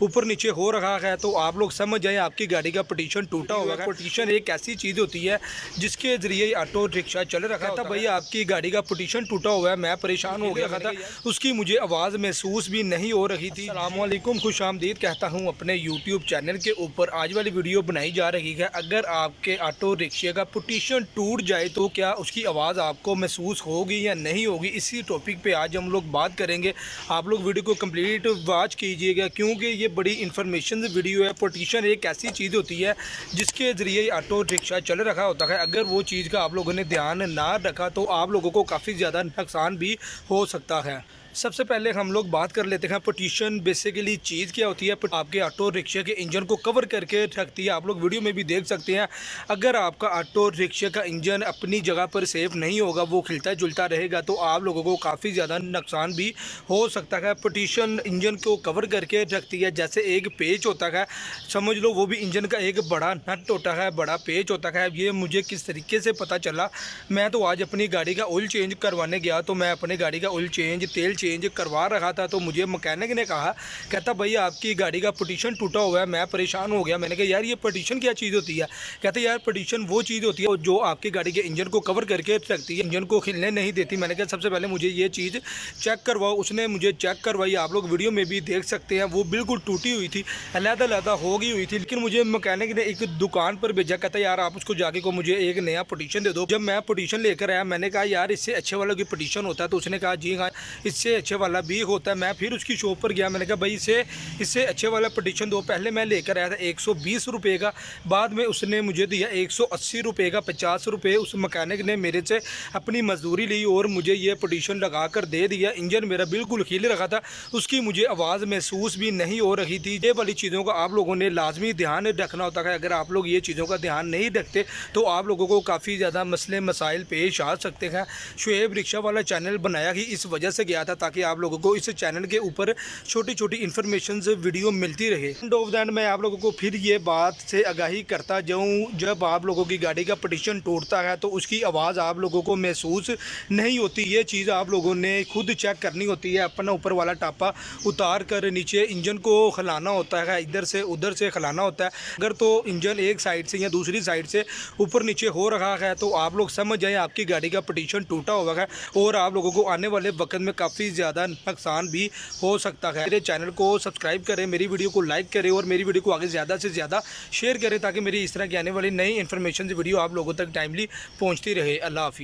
ऊपर नीचे हो रखा है तो आप लोग समझ जाएं आपकी गाड़ी का पटिशन टूटा हुआ है। पटिशन एक ऐसी चीज़ होती है जिसके ज़रिए ऑटो रिक्शा चल रखा था। भैया आपकी गाड़ी का पटिशन टूटा हुआ है, मैं परेशान हो गया था, उसकी मुझे आवाज़ महसूस भी नहीं हो रही थी। अस्सलाम वालेकुम, खुश आमदीद कहता हूँ अपने यूट्यूब चैनल के ऊपर। आज वाली वीडियो बनाई जा रही है, अगर आपके ऑटो रिक्शे का पटिशन टूट जाए तो क्या उसकी आवाज़ आपको महसूस होगी या नहीं होगी। इसी टॉपिक पे आज हम लोग बात करेंगे। आप लोग वीडियो को कंप्लीट वॉच कीजिएगा क्योंकि ये बड़ी इन्फॉर्मेशन वीडियो है। पटिशन एक ऐसी चीज़ होती है जिसके ज़रिए ऑटो रिक्शा चल रखा होता है। अगर वो चीज़ का आप लोगों ने ध्यान ना रखा तो आप लोगों को काफ़ी ज़्यादा नुकसान भी हो सकता है। सबसे पहले हम लोग बात कर लेते हैं पटिशन बेसिकली चीज़ क्या होती है। आपके ऑटो रिक्शे के इंजन को कवर करके रखती है। आप लोग वीडियो में भी देख सकते हैं, अगर आपका ऑटो रिक्शे का इंजन अपनी जगह पर सेफ नहीं होगा, वो खिलता जुलता रहेगा तो आप लोगों को काफ़ी ज़्यादा नुकसान भी हो सकता है। पटिशन इंजन को कवर करके रखती है। जैसे एक पेच होता है, समझ लो वो भी इंजन का एक बड़ा नट होता है, बड़ा पेच होता है। ये मुझे किस तरीके से पता चला, मैं तो आज अपनी गाड़ी का ऑयल चेंज करवाने गया तो मैं अपनी गाड़ी का ऑयल चेंज तेल चेंज करवा रहा था तो मुझे मैकेनिक ने कहा, कहता भैया आपकी गाड़ी का पटिशन टूटा हुआ है। मैं परेशान हो गया, मैंने कहा यार ये पटिशन क्या चीज़ होती है। कहते यार पटिशन वो चीज़ होती है जो आपकी गाड़ी के इंजन को कवर करके रखती है, इंजन को खिलने नहीं देती। मैंने कहा सबसे पहले मुझे ये चीज़ चेक करवाओ। उसने मुझे चेक करवाई, आप लोग वीडियो में भी देख सकते हैं, वो बिल्कुल टूटी हुई थी, अलग-अलग हो गई हुई थी। लेकिन मुझे मैकेनिक ने एक दुकान पर भेजा, कहता यार आप उसको जाके को मुझे एक नया पटिशन दे दो। जब मैं पटिशन लेकर आया, मैंने कहा यार इससे अच्छे वाला की पटिशन होता है, तो उसने कहा जी हाँ इससे अच्छे वाला भी होता है। मैं फिर उसकी शॉप पर गया, मैंने कहा भाई इससे अच्छे वाला पटिशन दो। पहले मैं लेकर आया था 120 रुपये का, बाद में उसने मुझे दिया 180 रुपये का। 50 रुपये उस मैकेनिक ने मेरे से अपनी मजदूरी ली और मुझे ये पटिशन लगा कर दे दिया। इंजन मेरा बिल्कुल खिल रखा था, उसकी मुझे आवाज़ महसूस भी नहीं हो रही थी। ये वाली चीज़ों का आप लोगों ने लाजमी ध्यान रखना होता है। अगर आप लोग ये चीज़ों का ध्यान नहीं रखते तो आप लोगों को काफ़ी ज़्यादा मसले मसाइल पेश आ सकते हैं। शुएब रिक्शा वाला चैनल बनाया ही इस वजह से गया था ताकि आप लोगों को इस चैनल के ऊपर छोटी छोटी इन्फॉर्मेशन वीडियो मिलती रहे। एंड ऑफ द एंड मैं आप लोगों को फिर ये बात से आगाही करता जाऊँ, जब आप लोगों की गाड़ी का पटिशन टूटता है तो उसकी आवाज़ आप लोगों को महसूस नहीं होती। ये चीज़ आप लोगों ने खुद चेक करनी होती है। अपना ऊपर वाला टापा उतार कर नीचे इंजन को खिलाना होता है, इधर से उधर से खिलाना होता है। अगर तो इंजन एक साइड से या दूसरी साइड से ऊपर नीचे हो रहा है तो आप लोग समझ जाएं आपकी गाड़ी का पटिशन टूटा हुआ है और आप लोगों को आने वाले वक्त में काफ़ी ज़्यादा नुकसान भी हो सकता है। मेरे चैनल को सब्सक्राइब करें, मेरी वीडियो को लाइक करें और मेरी वीडियो को आगे ज़्यादा से ज़्यादा शेयर करें ताकि मेरी इस तरह की आने वाली नई इन्फॉर्मेशन वीडियो आप लोगों तक टाइमली पहुँचती रहे। अल्लाह हाफिज़।